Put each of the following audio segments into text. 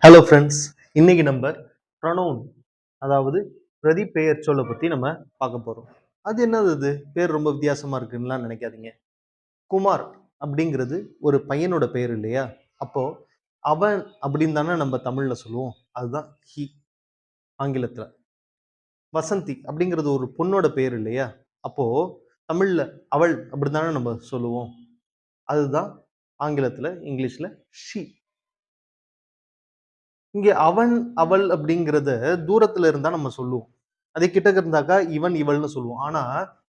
Hello friends, இன்னைக்கு நம்ம pronoun அதாவது பிரதிபெயர் சொல்லை பத்தி நம்ம பார்க்க போறோம். அது என்னது இது பேர் ரொம்ப வித்தியாசமா இருக்குன்னுலாம் நினைக்காதீங்க. குமார் அப்படிங்கிறது ஒரு பையனோட பெயர் இல்லையா? அப்போ அவன் அப்படின்னு தானே நம்ம தமிழ்ல சொல்லுவோம். அதுதான் ஹி ஆங்கிலத்துல. வசந்தி அப்படிங்கிறது ஒரு பொண்ணோட பெயர் இல்லையா? அப்போ தமிழ்ல அவள் அப்படித்தானே நம்ம சொல்லுவோம். அதுதான் ஆங்கிலத்துல இங்கிலீஷ்ல ஷி. இங்க அவன் அவள் அப்படிங்கிறத தூரத்துல இருந்தா நம்ம சொல்லுவோம். அதே கிட்டக்க இருந்தாக்கா இவன் இவள்னு சொல்லுவோம். ஆனா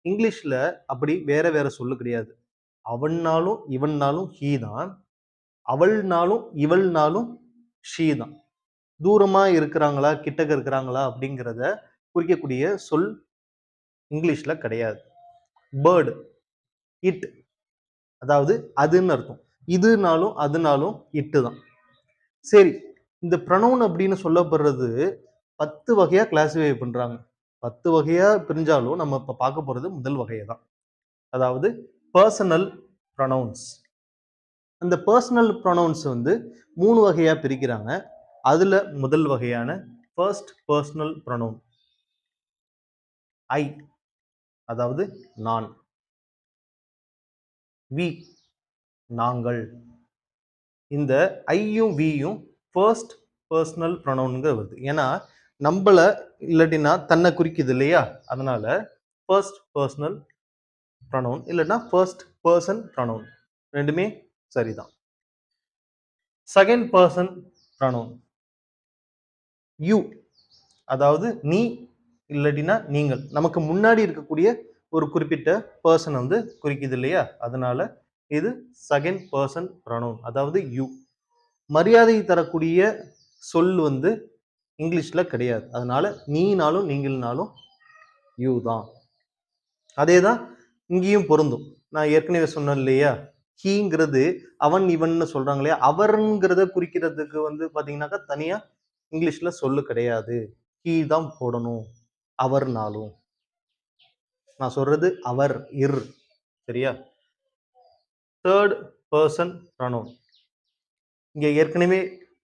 இங்கிலீஷ்ல அப்படி வேற வேற சொல்லு கிடையாது. அவன்னாலும் இவன்னாலும் ஹீ தான். அவள்னாலும் இவள்னாலும் ஷீ தான். தூரமா இருக்கிறாங்களா கிட்டக்க இருக்கிறாங்களா அப்படிங்கிறத குறிக்கக்கூடிய சொல் இங்கிலீஷ்ல கிடையாது. பேர்டு, இட், அதாவது அதுன்னு அர்த்தம். இதுனாலும் அதுனாலும் இட்டு தான். சரி, இந்த ப்ரொனவுன் அப்படின்னு சொல்லப்படுறது 10 வகையா கிளாசிஃபை பண்றாங்க. 10 வகையா பிரிஞ்சாலும் நம்ம இப்ப பார்க்க போறது முதல் வகையை தான். அதாவது பர்சனல் ப்ரொனவுன்ஸ். அந்த பர்சனல் ப்ரொனவுன்ஸ் வந்து 3 வகையா பிரிக்கிறாங்க. அதுல முதல் வகையான ஃபர்ஸ்ட் பர்சனல் ப்ரொனவுன் ஐ, அதாவது நான். வி, நாங்கள். இந்த ஐயும் வியும் ஃபர்ஸ்ட் பர்சனல் ப்ரொனவுன்ங்க வருது. ஏன்னா நம்மள இல்லாட்டினா தன்னை குறிக்குது இல்லையா? அதனால ஃபர்ஸ்ட் பர்சனல் ப்ரொனவுன் இல்லைன்னா ஃபர்ஸ்ட் பர்சன் ப்ரொனவுன் ரெண்டுமே சரிதான். செகண்ட் பர்சன் ப்ரொனவுன் யூ, அதாவது நீ இல்லாட்டினா நீங்கள். நமக்கு முன்னாடி இருக்கக்கூடிய ஒரு குறிப்பிட்ட பர்சன் வந்து குறிக்குது இல்லையா? அதனால இது செகண்ட் பர்சன் ப்ரொனவுன், அதாவது யூ. மரியாதை தரக்கூடிய சொல் வந்து இங்கிலீஷ்ல கிடையாது. அதனால நீனாலும் நீங்கள்னாலும் யூ தான். அதே தான் இங்கேயும் பொருந்தும். நான் ஏற்கனவே சொன்னேன் இல்லையா? ஹீங்கிறது அவன் இவன்னு சொல்றாங்க இல்லையா? அவர்ங்கிறத குறிக்கிறதுக்கு வந்து பாத்தீங்கன்னாக்கா தனியா இங்கிலீஷ்ல சொல்லு கிடையாது. ஹீ தான் போடணும் அவர்னாலும். நான் சொல்றது அவர், இர். சரியா? தேர்ட் பர்சன் ப்ரொனவுன் இங்க ஏற்கனவே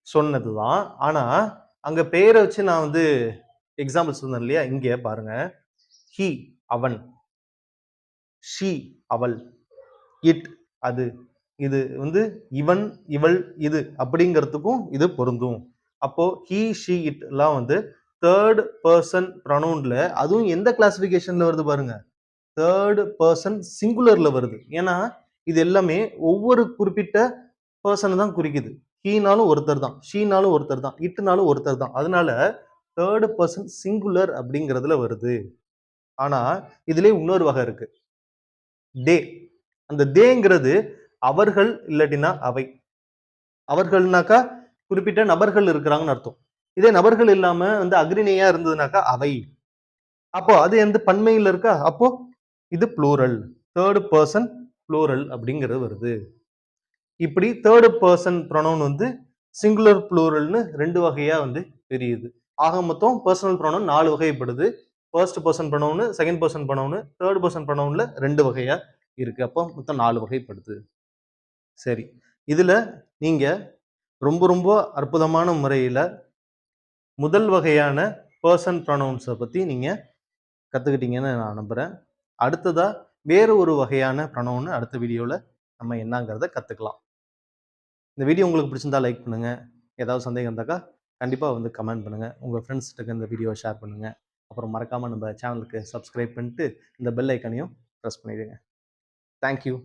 சொன்னதுதான். ஆனா அங்க பெயரை வச்சு நான் வந்து எக்ஸாம்பிள் சொன்னேன் இல்லையா? இங்க பாருங்க. ஹி அவன், ஷி அவள், இட் அது. இது வந்து இவன் இவள் இது அப்படிங்கிறதுக்கும் இது பொருந்தும். அப்போ ஹி ஷி இட் எல்லாம் வந்து தேர்ட் பர்சன் ப்ரொனவுன்ல, அதுவும் எந்த கிளாசிபிகேஷன்ல வருது பாருங்க, தேர்ட் பர்சன் சிங்குலர்ல வருது. ஏன்னா இது எல்லாமே ஒவ்வொரு குறிப்பிட்ட பர்சனை தான் குறிக்குது. ஹீனாலும் ஒருத்தர் தான், ஷீனாலும் ஒருத்தர் தான், இட்னாலும் ஒருத்தர் தான். அதனால தேர்ட் பர்சன் சிங்குலர் அப்படிங்கிறதுல வருது. ஆனா இதுலயே இன்னொரு வகை இருக்கு, தே. அந்த தேங்கிறது அவர்கள் இல்லாட்டினா அவை. அவர்கள்னாக்கா குறிப்பிட்ட நபர்கள் இருக்கிறாங்கன்னு அர்த்தம். இதே நபர்கள் இல்லாம வந்து அக்ரிணையா இருந்ததுனாக்கா அவை. அப்போ அது எந்த பன்மையில இருக்கா? அப்போ இது ப்ளூரல். தேர்ட் பர்சன் ப்ளூரல் அப்படிங்கிறது வருது. இப்படி தேர்ட் பர்சன் ப்ரொனவுன் வந்து சிங்குலர் ப்ளூரல்னு 2 வகையா வந்து பிரியுது. ஆக மொத்தம் பர்சனல் ப்ரொனவுன் 4 வகைப்படுது. First person pronoun, second person pronoun, third person ப்ரொனவுன்ல 2 வகையா இருக்கு. அப்போ மொத்தம் 4 வகைப்படுது. சரி. இதுல நீங்க ரொம்ப ரொம்ப அற்புதமான முறையில முதல் வகையான பர்சன் ப்ரொனவுன்ஸ பத்தி நீங்க கத்துக்கிட்டீங்கன்னு நான் நம்புறேன். அடுத்ததா வேற ஒரு வகையான ப்ரொனவுன் அடுத்த வீடியோல நம்ம என்னங்கிறத கத்துக்கலாம். இந்த வீடியோ உங்களுக்கு பிடிச்சிருந்தா லைக் பண்ணுங்க. ஏதாவது சந்தேகம் இருந்தாக்கா கண்டிப்பா வந்து கமெண்ட் பண்ணுங்க. உங்க ஃப்ரெண்ட்ஸ்கிட்ட இந்த வீடியோவை ஷேர் பண்ணுங்க. அப்புறம் மறக்காம நம்ம சேனலுக்கு சப்ஸ்கிரைப் பண்ணிட்டு இந்த பெல் ஐக்கானையும் பிரஸ் பண்ணிடுங்க. Thank you.